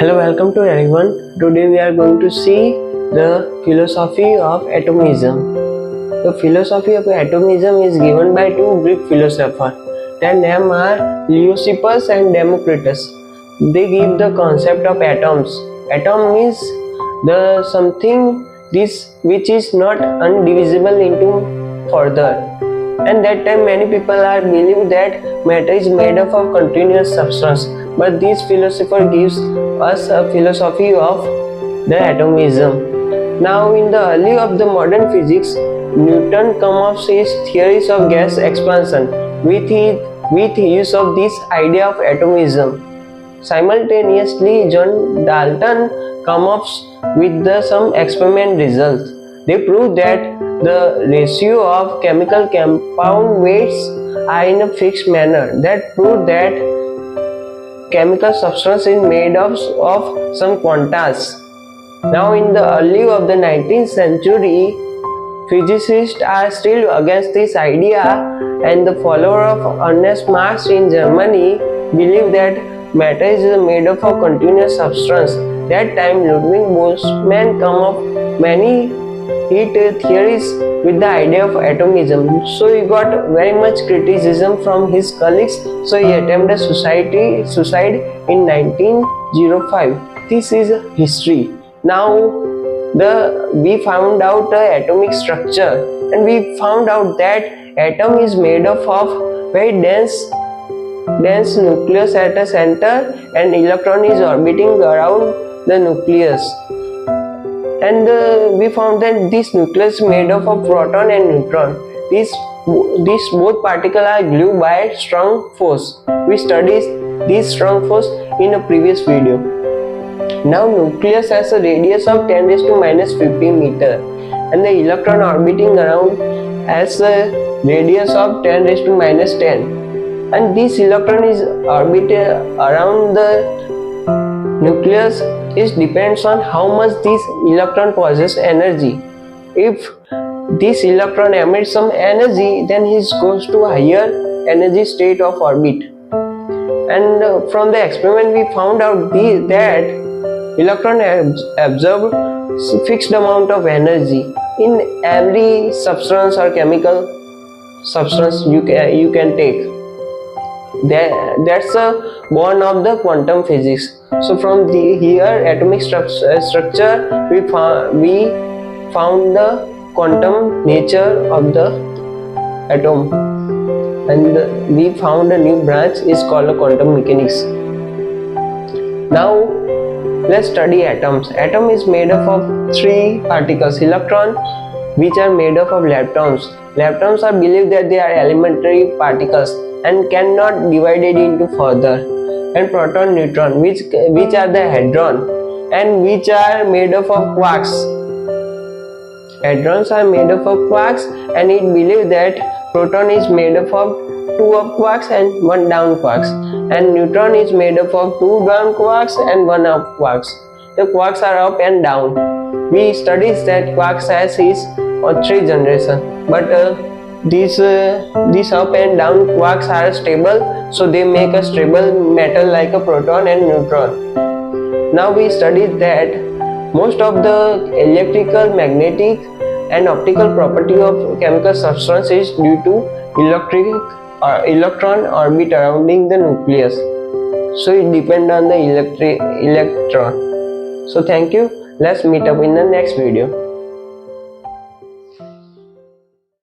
Hello, welcome to everyone. Today we are going to see the philosophy of atomism. The philosophy of atomism is given by two Greek philosophers. Their names are Leucippus and Democritus. They give the concept of atoms. Atom is the something which is not undivisible into further. And that time many people are believe that matter is made up of continuous substance. But this philosopher gives us a philosophy of the atomism. Now, in the early of the modern physics, Newton come up with his theories of gas expansion with use of this idea of atomism. Simultaneously, John Dalton come up with some experiment results. They prove that the ratio of chemical compound weights are in a fixed manner. That prove that chemical substance is made of some quantas. Now, in the early of the 19th century, physicists are still against this idea, and the follower of Ernst Mach in Germany believe that matter is made up of continuous substance. That time, Ludwig Boltzmann come up many theories with the idea of atomism. So he got very much criticism from his colleagues. So he attempted suicide in 1905. This is history. Now we found out the atomic structure, and we found out that atom is made up of very dense nucleus at the center, and electron is orbiting around the nucleus. And we found that this nucleus is made up of proton and neutron. These both particles are glued by strong force. We studied this strong force in a previous video. Now nucleus has a radius of 10 raised to minus 50 meter, and the electron orbiting around has a radius of 10 raised to minus 10. And this electron is orbited around the nucleus. It depends on how much this electron possesses energy. If this electron emits some energy, then it goes to higher energy state of orbit. And from the experiment we found out that electron absorb fixed amount of energy in every substance or chemical substance you can take. That's a born of the quantum physics. So from here atomic structure we found the quantum nature of the atom, and we found a new branch is called quantum mechanics. Now let's study atoms. Atom is made up of three particles: electron, which are made up of leptons. Leptons are believed that they are elementary particles and cannot divided into further, and proton, neutron, which are the hadron, and which are made up of quarks. Hadrons are made up of quarks, and it believed that proton is made up of 2 up quarks and 1 down quarks, and neutron is made up of 2 down quarks and 1 up quarks. The quarks are up and down. We studied that quarks has his on 3 generations, but these up and down quarks are stable, so they make a stable metal like a proton and neutron. Now we studied that most of the electrical, magnetic and optical property of chemical substance is due to electron orbit surrounding the nucleus. So it depends on the electron. So thank you. Let's meet up in the next video.